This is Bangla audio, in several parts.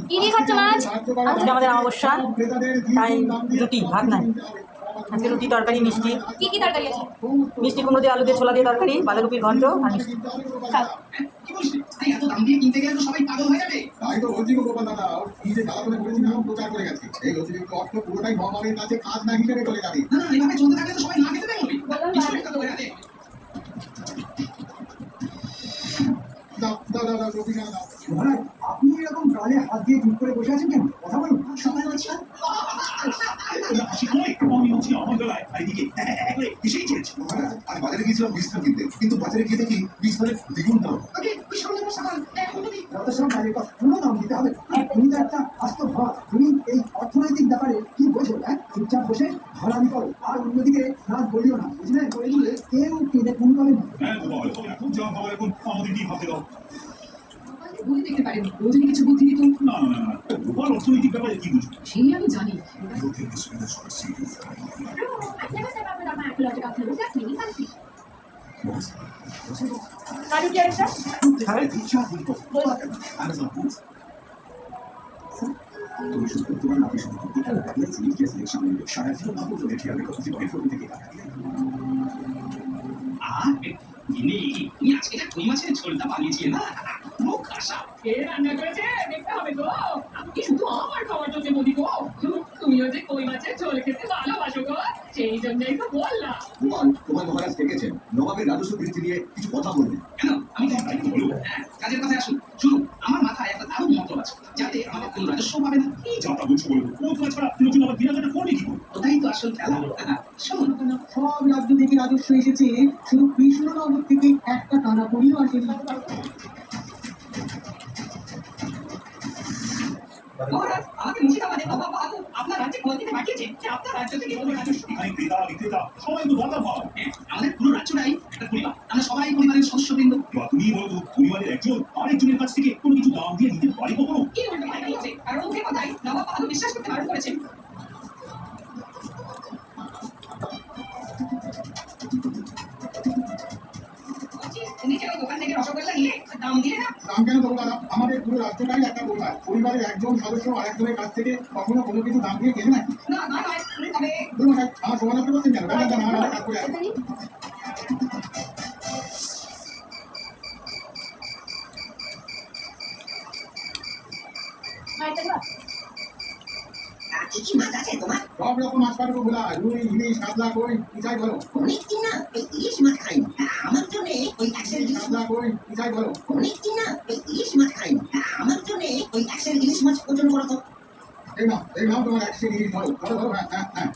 কি দিয়ে খাচ্ছ মাছ? আজকে আমাদের অমাবস্যা, তাই রুটি, ভাত নাই। আজকে রুটি, তরকারি, মিষ্টি। কি কি তরকারি আছে? মিষ্টি কুমড়ো দিয়ে, আলু দিয়ে, ছোলা দিয়ে তরকারি, বাঁধাকপির ঘন্ট আর মিষ্টি। খাও। এত দাম দিয়ে কিনতে গেলে তো সবাই পাগল হয়ে যাবে। তাই তো বলছি গো গোপাল দাদা, কি যে জ্বালা করে বলেছিলাম প্রচার করে গেছে। এই অতিরিক্ত অর্থ পুরোটাই মহামারীর কাছে খাজনা হিসেবে চলে যাবে। না এভাবে চলতে থাকলে তো সবাই না খেতে দেবে। কিছু একটা তো হয়ে যাবে। দাও দাও দাও দাও রুটি দাও। মহারাজ, আপনি এরকম গালে হাত দিয়ে চুপ করে বসে আছেন কেন? কথা বলুন। সবাই বলছিল মহারাজ, আর বাজারে গিয়েছিলাম বিস্তার কিনতে, কিন্তু বাজারে গিয়ে দেখি বিস্তারের দ্বিগুণ দাম। যত সব গাড়ির কথা কোনো দাম দিতে হবে। আর তুমি তো একটা আস্ত ভাব, তুমি এই অর্থনৈতিক ব্যাপারে কি বোঝো? চুপচাপ বসে ভাড়ামি করো আর অন্যদিকে নাচ বলিও না, বুঝলে? করে দিলে কেউ কেঁদে ফোন পাবে না। বুঝে দেখতে পারেন ও যদি কিছু বুদ্ধি দিত। অর্থনৈতিক ব্যাপারে কি বুঝবো? সেই আমি জানি। কারু কি একটা? তুমি শুধু তোমার নামের শুধু এটা লাগিয়ে সিরিয়াস সিলেকশন সারা জীবন না বলতে দেখি আমি কত জীবনের ফটো থেকে টাকা দিয়ে তুমি আজকে একটা কই মাছের ঝোলটা বানিয়েছিলে না, পুরো খাসা। কে রান্না করেছে দেখতে হবে গো। আপনি শুধু আমার খাওয়ার জন্য বলি গো। তুমিও যে কই মাছের ঝোল খেতে ভালোবাসো গো, সেই জন্যই তো বললাম। তোমার মহারাজ ডেকেছেন, নবাবের রাজস্ব বৃদ্ধি নিয়ে কিছু কথা বলবেন। কেন আমি কি দায়িত্ব বলবো? কাজের কথায় আসুন। শুনুন, আমার মাথায় একটা দারুণ মন্ত্র আছে, যাতে আমাদের কোনো রাজস্ব পাবে না। কি যাতা বলছো বলবো? ও তোমার ছাড়া নতুন আবার বিনা টাকা করবে কি করে? ওটাই তো আসল খেলা। শুনুন, সব রাজ্য থেকে রাজস্ব এসেছে, শুধু কৃষ্ণনগর থেকে একটা টানা পড়িও আসেনি। মহারাজ, আমাকে মুর্শিদাবাদের নবাব বাহাদুর আপনার রাজ্যে খোঁজ দিতে পাঠিয়েছে যে আপনার রাজ্য থেকে কোনো রাজস্ব নেই। এখানে ক্রেতা বিক্রেতা সবাই তো দরকার পাও। আমাদের পুরো রাজ্যটাই একটা পরিবার, আমরা সবাই পরিবারের সদস্যবৃন্দ। এবার তুমি বলো তো, পরিবারের একজন আরেকজনের কাছ থেকে কোনো কিছু দাম দিয়ে নিতে পারি কখনো? কি উল্টো পাল্টা বলছে? কারণ মুখে কথাই নবাব বাহাদুর বিশ্বাস করতে বারণ করেছেন। তুমি যে ওই দোকান থেকে রসগোল্লা নিলে দাম দিলে না? দাম কেন দেবো দাদা? আমাদের পুরো রাজ্যটাই একটা পরিবার, পরিবারের একজন সদস্য আরেকজনের কাছ থেকে কখনো কোনো কিছু দাম দিয়ে কেনে নাকি? না না নয়, তবে আমার সমালোচনা করছেন কেন? আমার কাজ করে আছে। কি মাছ আছে তোমার? সব রকম মাছ পাঠবো ভোলা, রুই, ইলিশ, কাতলা, কই, পিছাই বলো। অনেকদিন না এই ইলিশ মাছ খাইনি। আমার জন্য ওই একশের ইলিশ কাতলা, কই, পিছাই বলো। অনেকদিন না এই ইলিশ মাছ খাইনি। আমার জন্য ওই একশের ইলিশ মাছ ওজন করো তো। এই নাও তোমার 100 ইলিশ ধরো, ধরো ধরো, হ্যাঁ হ্যাঁ হ্যাঁ।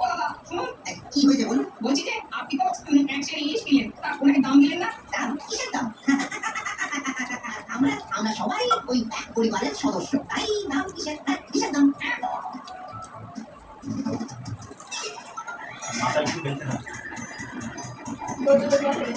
ও বাবা শুনুন, কি হয়েছে বলুন? বলছি যে আপনি তো একশো ইলিশ কিনলেন, তা ওনাকে দাম দিলেন না? দাম? কিসের দাম? আমরা আমরা সবাই ওই এক পরিবারের সদস্য, তাই দাম কিসের? কিসের দাম? দৌড় দৌড় করে